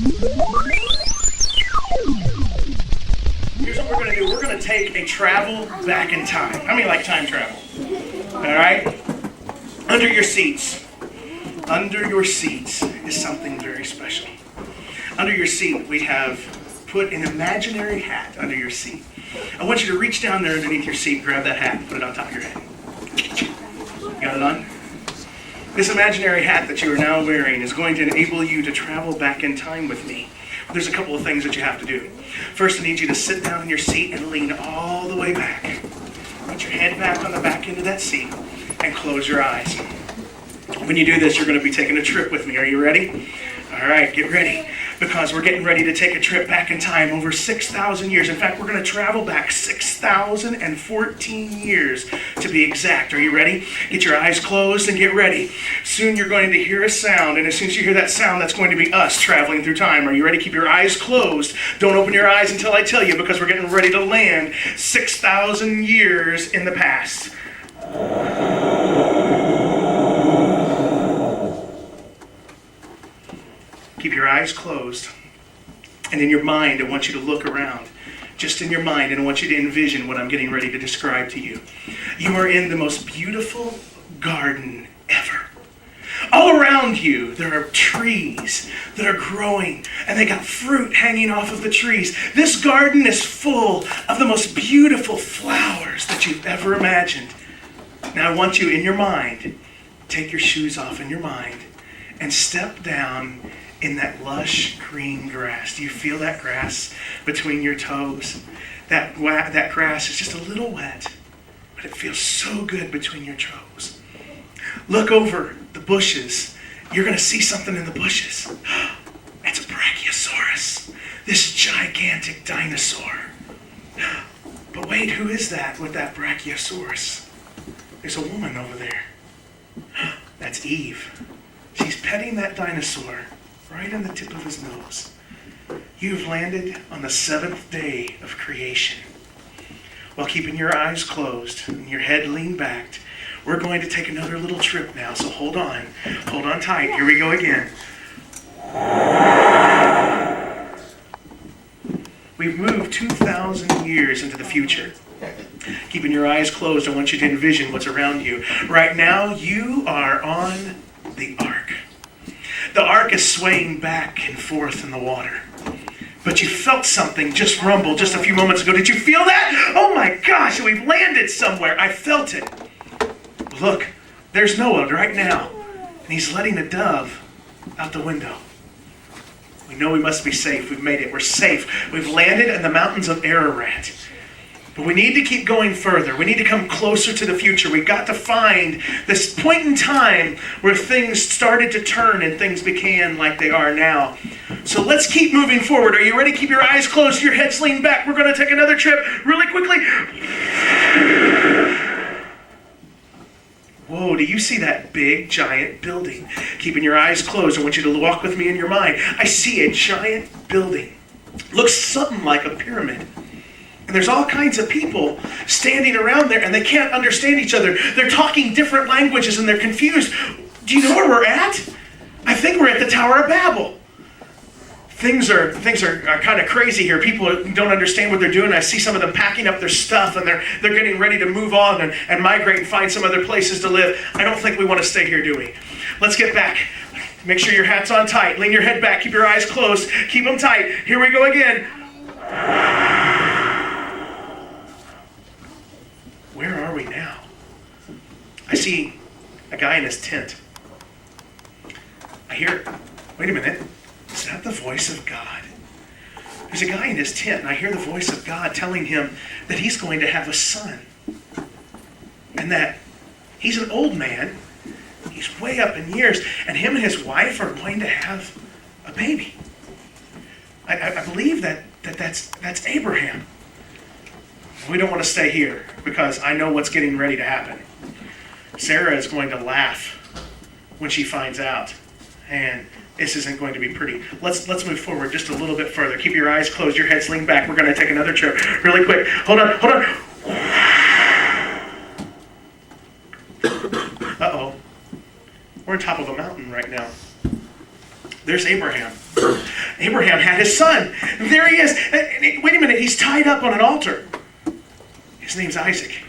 Here's what we're going to do. We're going to take a travel back in time. I mean, like time travel. All right? Under your seats. Under your seats is something very special. Under your seat, we have put an imaginary hat under your seat. I want you to reach down there underneath your seat, grab that hat, and put it on top of your head. You got it on? This imaginary hat that you are now wearing is going to enable you to travel back in time with me. There's a couple of things that you have to do. First, I need you to sit down in your seat and lean all the way back. Put your head back on the back end of that seat and close your eyes. When you do this, you're going to be taking a trip with me. Are you ready? All right, get ready, because we're getting ready to take a trip back in time over 6,000 years. In fact, we're going to travel back 6,014 years to be exact. Are you ready? Get your eyes closed and get ready. Soon you're going to hear a sound, and as soon as you hear that sound, that's going to be us traveling through time. Are you ready? Keep your eyes closed. Don't open your eyes until I tell you, because we're getting ready to land 6,000 years in the past. Keep your eyes closed. And in your mind, I want you to look around. Just in your mind, and I want you to envision what I'm getting ready to describe to you. You are in the most beautiful garden ever. All around you, there are trees that are growing, and they got fruit hanging off of the trees. This garden is full of the most beautiful flowers that you've ever imagined. Now I want you, in your mind, take your shoes off in your mind and step down in that lush green grass. Do you feel that grass between your toes? That grass is just a little wet, but it feels so good between your toes. Look over the bushes. You're going to see something in the bushes. It's a Brachiosaurus, this gigantic dinosaur. But wait, who is that with that Brachiosaurus? There's a woman over there. That's Eve. She's petting that dinosaur right on the tip of his nose. You've landed on the 7th day of creation. While keeping your eyes closed and your head leaned back, we're going to take another little trip now, so hold on. Hold on tight. Here we go again. We've moved 2,000 years into the future. Keeping your eyes closed, I want you to envision what's around you. Right now, you are on the ark. The ark is swaying back and forth in the water. But you felt something just rumble just a few moments ago. Did you feel that? Oh my gosh, we've landed somewhere. I felt it. Look, there's Noah right now. And he's letting a dove out the window. We know we must be safe. We've made it. We're safe. We've landed in the mountains of Ararat. But we need to keep going further. We need to come closer to the future. We've got to find this point in time where things started to turn and things became like they are now. So let's keep moving forward. Are you ready? Keep your eyes closed, your heads leaned back. We're going to take another trip really quickly. Whoa, do you see that big, giant building? Keeping your eyes closed, I want you to walk with me in your mind. I see a giant building. Looks something like a pyramid. And there's all kinds of people standing around there, and they can't understand each other. They're talking different languages, and they're confused. Do you know where we're at? I think we're at the Tower of Babel. Things are kind of crazy here. People don't understand what they're doing. I see some of them packing up their stuff, and they're getting ready to move on and migrate and find some other places to live. I don't think we want to stay here, do we? Let's get back. Make sure your hat's on tight. Lean your head back. Keep your eyes closed. Keep them tight. Here we go again. Where are we now? I see a guy in his tent. I hear, wait a minute, is that the voice of God? There's a guy in his tent, and I hear the voice of God telling him that he's going to have a son. And that he's an old man, he's way up in years, and him and his wife are going to have a baby. I believe that's Abraham. We don't want to stay here because I know what's getting ready to happen. Sarah is going to laugh when she finds out, and this isn't going to be pretty. Let's move forward just a little bit further. Keep your eyes closed, your head leaned back. We're going to take another trip really quick. Hold on. Uh-oh. We're on top of a mountain right now. There's Abraham. Abraham had his son. And there he is. Wait a minute, he's tied up on an altar. His name's Isaac.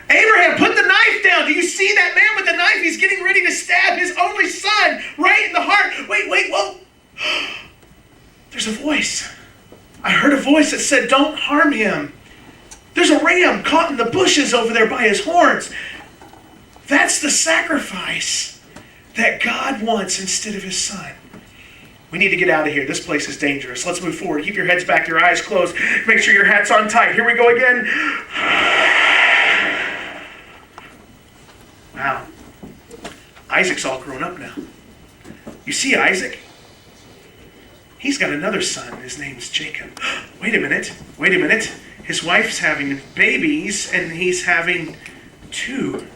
Abraham, put the knife down. Do you see that man with the knife? He's getting ready to stab his only son right in the heart. Wait, whoa. There's a voice. I heard a voice that said, don't harm him. There's a ram caught in the bushes over there by his horns. That's the sacrifice that God wants instead of his son. We need to get out of here. This place is dangerous. Let's move forward. Keep your heads back, your eyes closed. Make sure your hat's on tight. Here we go again. Wow. Isaac's all grown up now. You see Isaac? He's got another son. His name's Jacob. Wait a minute. His wife's having babies, and he's having two.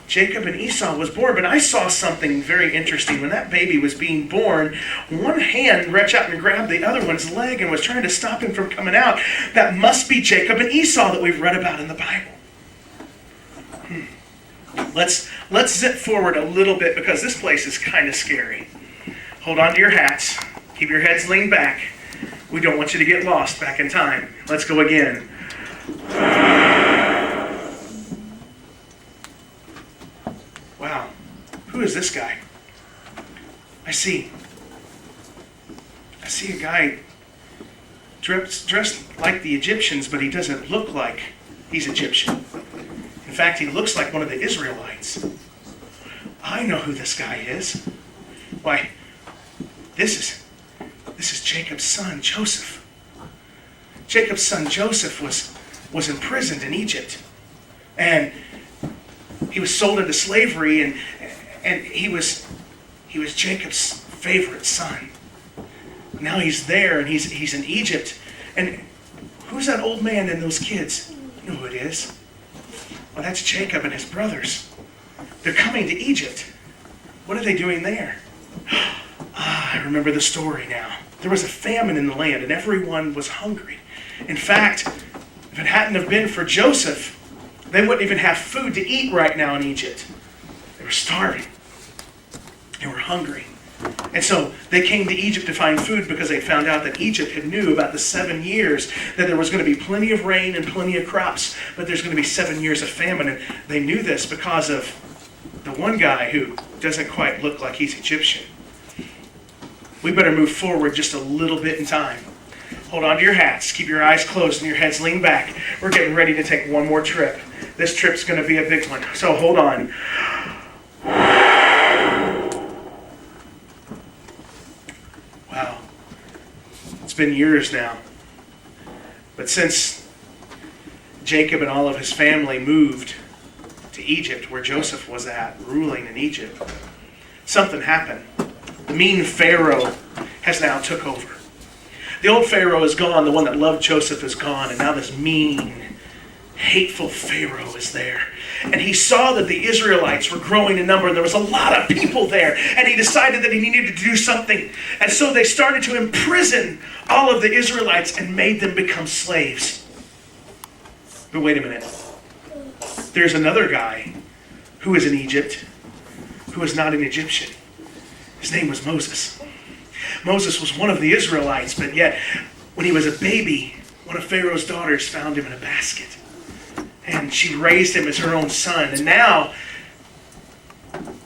Jacob and Esau was born, but I saw something very interesting. When that baby was being born, one hand reached out and grabbed the other one's leg and was trying to stop him from coming out. That must be Jacob and Esau that we've read about in the Bible. Let's zip forward a little bit because this place is kind of scary. Hold on to your hats. Keep your heads leaned back. We don't want you to get lost back in time. Let's go again. Wow. Who is this guy? I see a guy dressed like the Egyptians, but he doesn't look like he's Egyptian. In fact, he looks like one of the Israelites. I know who this guy is. Why, this is Jacob's son, Joseph. Jacob's son, Joseph, was imprisoned in Egypt. And he was sold into slavery, and he was Jacob's favorite son. Now he's there, and he's in Egypt. And who's that old man and those kids? You know who it is. Well, that's Jacob and his brothers. They're coming to Egypt. What are they doing there? I remember the story now. There was a famine in the land, and everyone was hungry. In fact, if it hadn't have been for Joseph, they wouldn't even have food to eat right now in Egypt. They were starving. They were hungry. And so they came to Egypt to find food because they found out that Egypt had knew about the 7 years that there was going to be plenty of rain and plenty of crops, but there's going to be 7 years of famine. And they knew this because of the one guy who doesn't quite look like he's Egyptian. We better move forward just a little bit in time. Hold on to your hats. Keep your eyes closed and your heads leaned back. We're getting ready to take one more trip. This trip's going to be a big one. So hold on. Wow. It's been years now. But since Jacob and all of his family moved to Egypt, where Joseph was at, ruling in Egypt, something happened. The mean Pharaoh has now took over. The old Pharaoh is gone. The one that loved Joseph is gone. And now this mean, hateful Pharaoh is there. And he saw that the Israelites were growing in number. And there was a lot of people there. And he decided that he needed to do something. And so they started to imprison all of the Israelites and made them become slaves. But wait a minute. There's another guy who is in Egypt who is not an Egyptian. His name was Moses. Moses was one of the Israelites, but yet when he was a baby, one of Pharaoh's daughters found him in a basket. And she raised him as her own son. And now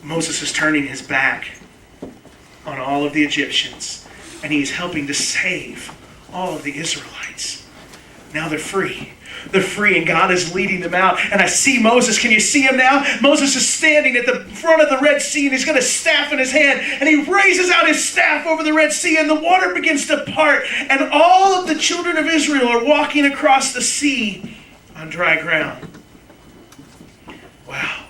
Moses is turning his back on all of the Egyptians. And he's helping to save all of the Israelites. Now they're free. They're free, and God is leading them out. And I see Moses. Can you see him now? Moses is standing at the front of the Red Sea, and he's got a staff in his hand. And he raises out his staff over the Red Sea, and the water begins to part. And all of the children of Israel are walking across the sea on dry ground. Wow.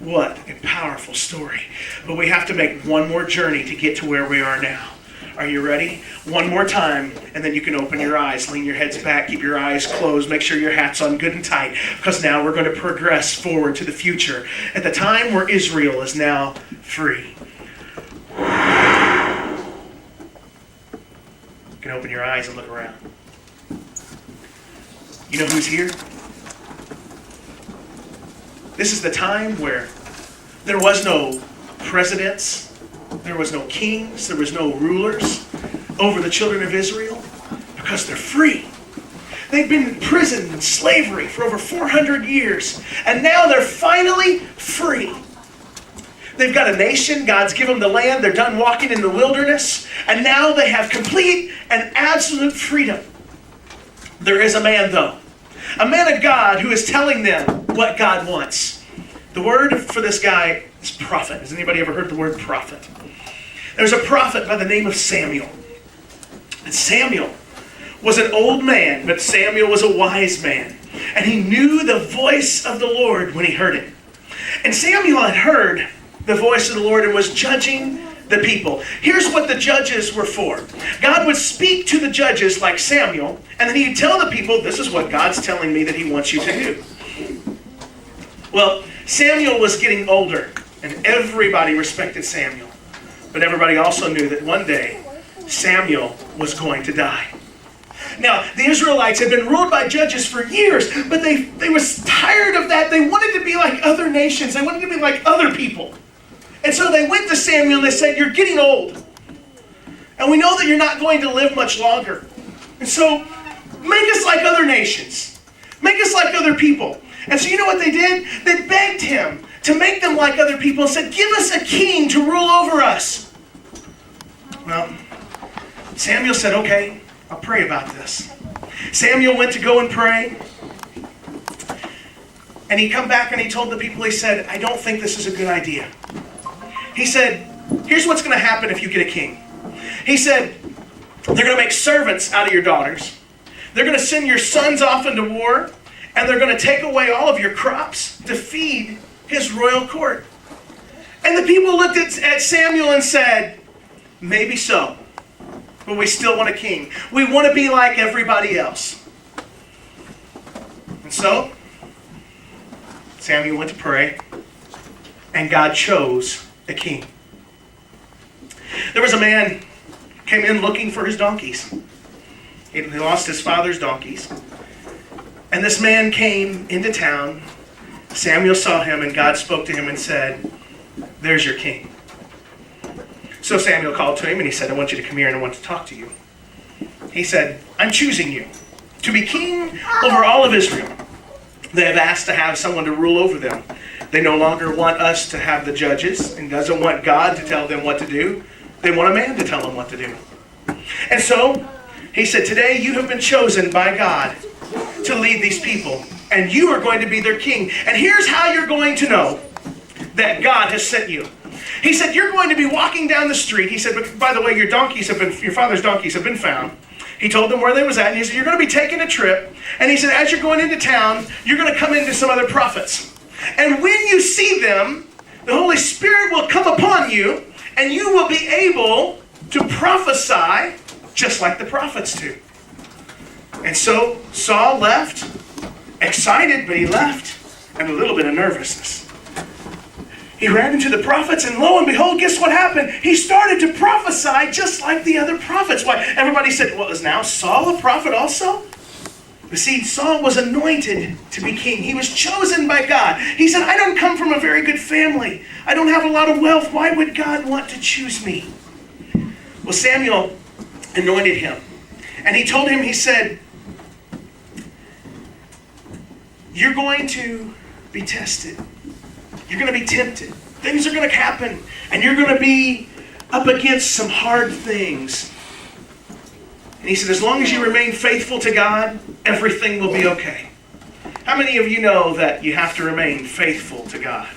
What a powerful story. But we have to make one more journey to get to where we are now. Are you ready? One more time, and then you can open your eyes, lean your heads back, keep your eyes closed, make sure your hat's on good and tight, because now we're going to progress forward to the future, at the time where Israel is now free. You can open your eyes and look around. You know who's here? This is the time where there was no presidents, There was no kings. There was no rulers over the children of Israel because they're free. They've been in prison and slavery for over 400 years. And now they're finally free. They've got a nation. God's given them the land. They're done walking in the wilderness. And now they have complete and absolute freedom. There is a man, though. A man of God who is telling them what God wants. The word for this guy is prophet. Has anybody ever heard the word prophet? There's a prophet by the name of Samuel. And Samuel was an old man, but Samuel was a wise man. And he knew the voice of the Lord when he heard it. And Samuel had heard the voice of the Lord and was judging the people. Here's what the judges were for. God would speak to the judges like Samuel, and then he'd tell the people, this is what God's telling me that he wants you to do. Well, Samuel was getting older, and everybody respected Samuel. But everybody also knew that one day, Samuel was going to die. Now, the Israelites had been ruled by judges for years, but they were tired of that. They wanted to be like other nations. They wanted to be like other people. And so they went to Samuel and they said, you're getting old. And we know that you're not going to live much longer. And so, make us like other nations. Make us like other people. And so you know what they did? They begged him to make them like other people and said, give us a king to rule over us. Well, Samuel said, okay, I'll pray about this. Samuel went to go and pray. And he come back and he told the people, he said, I don't think this is a good idea. He said, here's what's going to happen if you get a king. He said, they're going to make servants out of your daughters. They're going to send your sons off into war. And they're going to take away all of your crops to feed his royal court. And the people looked at Samuel and said, maybe so. But we still want a king. We want to be like everybody else. And so, Samuel went to pray. And God chose a king. There was a man came in looking for his donkeys. He lost his father's donkeys. And this man came into town. Samuel saw him and God spoke to him and said, there's your king. So Samuel called to him and he said, I want you to come here and I want to talk to you. He said, I'm choosing you to be king over all of Israel. They have asked to have someone to rule over them. They no longer want us to have the judges and doesn't want God to tell them what to do. They want a man to tell them what to do. And so he said, today you have been chosen by God to lead these people. And you are going to be their king. And here's how you're going to know that God has sent you. He said, you're going to be walking down the street. He said, but by the way, your father's donkeys have been found. He told them where they was at. And he said, you're going to be taking a trip. And he said, as you're going into town, you're going to come into some other prophets. And when you see them, the Holy Spirit will come upon you. And you will be able to prophesy just like the prophets do. And so Saul left, excited, but he left, and a little bit of nervousness. He ran into the prophets, and lo and behold, guess what happened? He started to prophesy just like the other prophets. Why? Everybody said, well, is now Saul a prophet also? You see, Saul was anointed to be king. He was chosen by God. He said, I don't come from a very good family. I don't have a lot of wealth. Why would God want to choose me? Well, Samuel anointed him. And he told him, he said, you're going to be tested. You're going to be tempted. Things are going to happen. And you're going to be up against some hard things. And he said, as long as you remain faithful to God, everything will be okay. How many of you know that you have to remain faithful to God?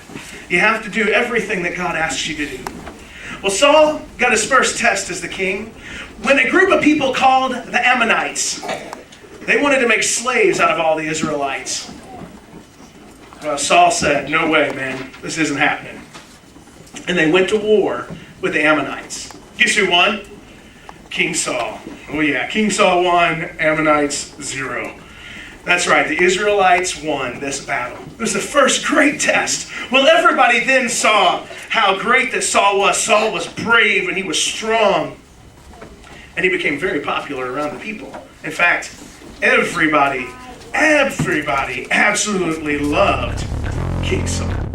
You have to do everything that God asks you to do. Well, Saul got his first test as the king when a group of people called the Ammonites, they wanted to make slaves out of all the Israelites. Well, Saul said, no way, man, this isn't happening. And they went to war with the Ammonites. Guess who won? King Saul. Oh yeah, King Saul won, Ammonites 0. That's right, the Israelites won this battle. It was the first great test. Well, everybody then saw how great that Saul was. Saul was brave and he was strong. And he became very popular around the people. In fact, everybody absolutely loved King Saul.